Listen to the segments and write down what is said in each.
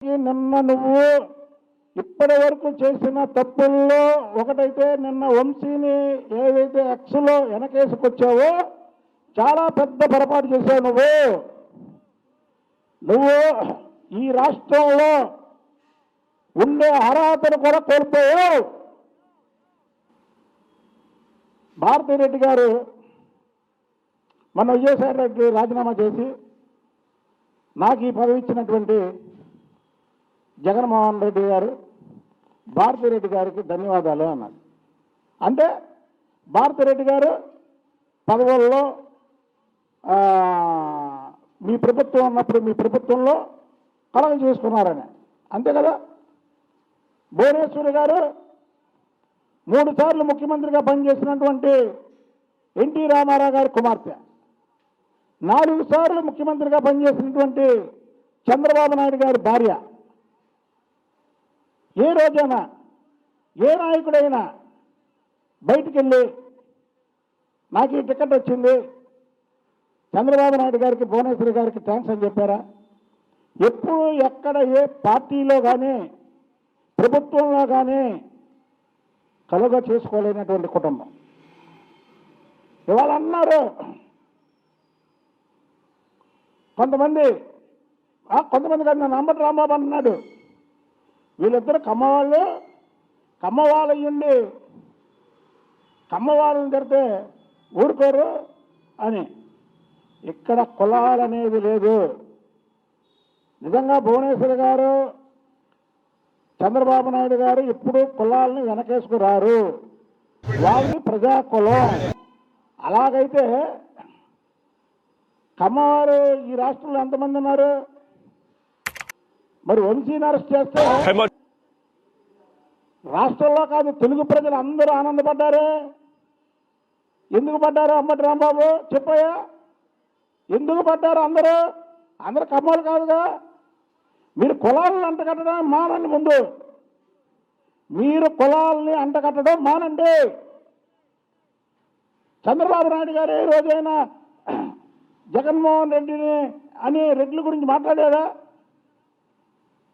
నిన్న నువ్వు ఇప్పటి వరకు చేసిన తప్పుల్లో ఒకటైతే నిన్న వంశీని ఏదైతే ఎక్స్లో వెనకేసుకొచ్చావో చాలా పెద్ద పొరపాటు చేశావు. నువ్వు ఈ రాష్ట్రంలో ఉండే అర్హతను కూడా కోల్పోయావు. భారతిరెడ్డి గారు మన విజయసాయి రెడ్డి రాజీనామా చేసి నాకు ఈ పదవి ఇచ్చినటువంటి జగన్మోహన్ రెడ్డి గారు భారతిరెడ్డి గారికి ధన్యవాదాలు అన్నారు. అంటే భారతిరెడ్డి గారు పదవుల్లో మీ ప్రభుత్వం ఉన్నప్పుడు మీ ప్రభుత్వంలో కలగ చేసుకున్నారని, అంతే కదా. భువనేశ్వరి గారు 3 సార్లు ముఖ్యమంత్రిగా పనిచేసినటువంటి ఎన్టీ రామారావు గారి కుమార్తె, 4 సార్లు ముఖ్యమంత్రిగా పనిచేసినటువంటి చంద్రబాబు నాయుడు గారి భార్య. ఏ రోజైనా ఏ నాయకుడైనా బయటికి వెళ్ళి నాకు ఈ టికెట్ వచ్చింది చంద్రబాబు నాయుడు గారికి భువనేశ్వరి గారికి థ్యాంక్స్ అని చెప్పారా? ఎప్పుడు ఎక్కడ ఏ పార్టీలో కానీ ప్రభుత్వంలో కానీ కలుగ చేసుకోలేనటువంటి కుటుంబం. ఇవాళ అన్నారు కొంతమంది కాదు, నన్ను అంబటి రాంబాబు అన్నాడు, వీళ్ళిద్దరు కమ్మవాళ్ళు అయ్యండి కమ్మవాళ్ళని తిడితే ఊరుకోరు అని. ఇక్కడ కులాలనేది లేదు. నిజంగా భువనేశ్వరి గారు చంద్రబాబు నాయుడు గారు ఎప్పుడూ కులాలని వెనకేసుకురారు, వాళ్ళని ప్రజా కులం. అలాగైతే కమ్మవారు ఈ రాష్ట్రంలో ఎంతమంది ఉన్నారు? మరి వంశీని అరెస్ట్ చేస్తే రాష్ట్రంలో కాదు తెలుగు ప్రజలు అందరూ ఆనందపడ్డారు. ఎందుకు పడ్డారు అంబటి రాంబాబు చెప్పాయా? ఎందుకు పడ్డారు? అందరూ కమ్మలు కాదుగా. మీరు కులాలను అంటకట్టడం మానండి. ముందు మీరు కులాలని అంటకట్టడం మానండి. చంద్రబాబు నాయుడు గారు ఏ రోజైనా జగన్మోహన్ రెడ్డిని అని రెడ్ల గురించి మాట్లాడారా?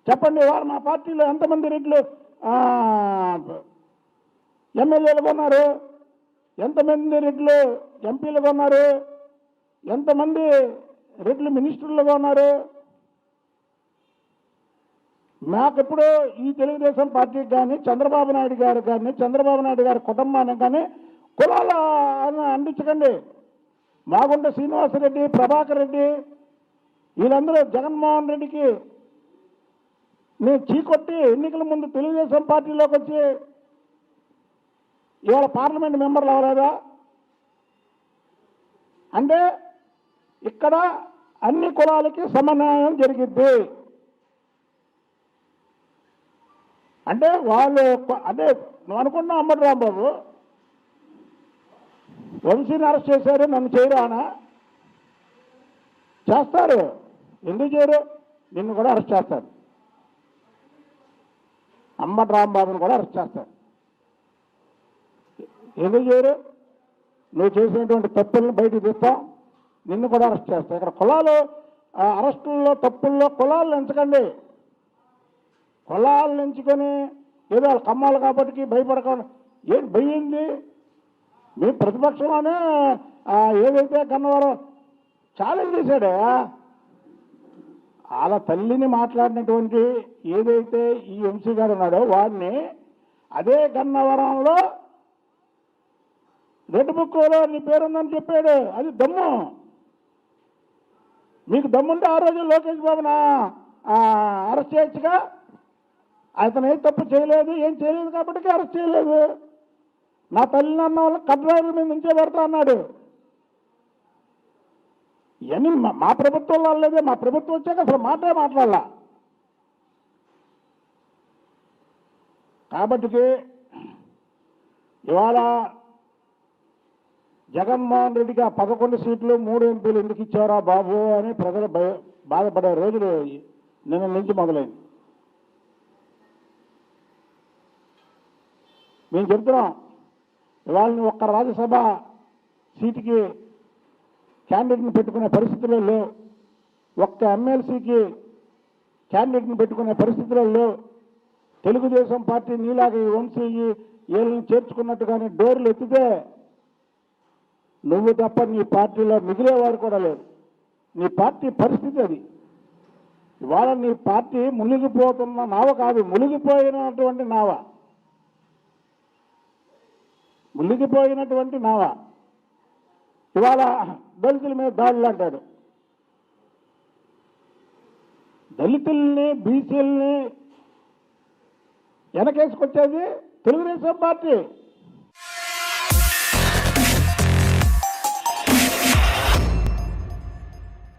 చెప్పండి. వారు మా పార్టీలో ఎంతమంది రెడ్లు ఎమ్మెల్యేలుగా ఉన్నారు? ఎంతమంది రెడ్లు ఎంపీలుగా ఉన్నారు? ఎంతమంది రెడ్లు మినిస్టర్లుగా ఉన్నారు? మాకెప్పుడు ఈ తెలుగుదేశం పార్టీకి కానీ చంద్రబాబు నాయుడు గారు కానీ చంద్రబాబు నాయుడు గారి కుటుంబానికి కానీ కులాల అందించకండి. మాగుంట శ్రీనివాసరెడ్డి, ప్రభాకర్ రెడ్డి వీళ్ళందరూ జగన్మోహన్ రెడ్డికి నేను చీకొట్టి ఎన్నికల ముందు తెలుగుదేశం పార్టీలోకి వచ్చి ఇవాళ పార్లమెంట్ మెంబర్లు అవ్వలేదా? అంటే ఇక్కడ అన్ని కులాలకి సమన్వయం జరిగిద్ది. అంటే వాళ్ళు అంటే నువ్వు అనుకున్నావు అంబటి రాంబాబు వంశీని అరెస్ట్ చేశారు, నన్ను చేయరు అనా? చేస్తారు. ఎందుకు చేయరు? నిన్ను కూడా అరెస్ట్ చేస్తారు. అంబటి రాంబాబుని కూడా అరెస్ట్ చేస్తారు. ఎందుకు చేయరు? నువ్వు చేసినటువంటి తప్పులను బయటకు తీస్తాం, నిన్ను కూడా అరెస్ట్ చేస్తాం. ఇక్కడ కులాలు అరెస్టుల్లో తప్పుల్లో కులాలను ఎంచకండి. కులాలను ఎంచుకొని ఏదో వాళ్ళు కమ్మాలి కాబట్టి భయపడకుండా ఏంటి భయింది? మీ ప్రతిపక్షంలోనే ఏదైతే గన్నవరం ఛాలెంజ్ చేశాడే వాళ్ళ తల్లిని మాట్లాడినటువంటి ఏదైతే ఈ వంశీ గారు ఉన్నాడో వాడిని అదే గన్నవరంలో రెడ్ బుక్లో నీ పేరుందని చెప్పాడు. అది దమ్ము. మీకు దమ్ముంటే ఆ రోజు లోకేష్ బాబునా అరెస్ట్ చేయొచ్చుగా. అతను ఏం తప్పు చేయలేదు, ఏం చేయలేదు కాబట్టి అరెస్ట్ చేయలేదు. నా తల్లిని అన్న వాళ్ళ కడ్రాయిల మీద నుంచే పెడతా అన్నాడు. ఇవన్నీ మా ప్రభుత్వంలో లేదే. మా ప్రభుత్వం వచ్చాక అసలు మాట్లాడాల. కాబట్టి ఇవాళ జగన్మోహన్ రెడ్డికి ఆ 11 సీట్లు 3 ఎంపీలు ఎందుకు ఇచ్చారా బాబు అని ప్రజలు బాధపడే రోజులు నిన్న నుంచి మొదలైంది. మేము చెప్తున్నాం, ఇవాళ ఒక్క రాజ్యసభ సీటుకి క్యాండిడేట్ని పెట్టుకునే పరిస్థితుల్లో లేవు. ఒక్క ఎమ్మెల్సీకి క్యాండిడేట్ని పెట్టుకునే పరిస్థితుల్లో లేవు. తెలుగుదేశం పార్టీ నీలాగా ఈ వంశీ వీళ్ళని చేర్చుకున్నట్టుగానే డోర్లు ఎత్తితే నువ్వు తప్ప నీ పార్టీలో మిగిలేవారు కూడా లేరు. నీ పార్టీ పరిస్థితి అది. ఇవాళ నీ పార్టీ మునిగిపోతున్న నావ కాదు, మునిగిపోయినటువంటి నావ, మునిగిపోయినటువంటి నావ. ఇవాళ దళితుల మీద దాడులు అంటాడు. దళితుల్ని బీసీలని వెనకేసుకొచ్చేది తెలుగుదేశం పార్టీ.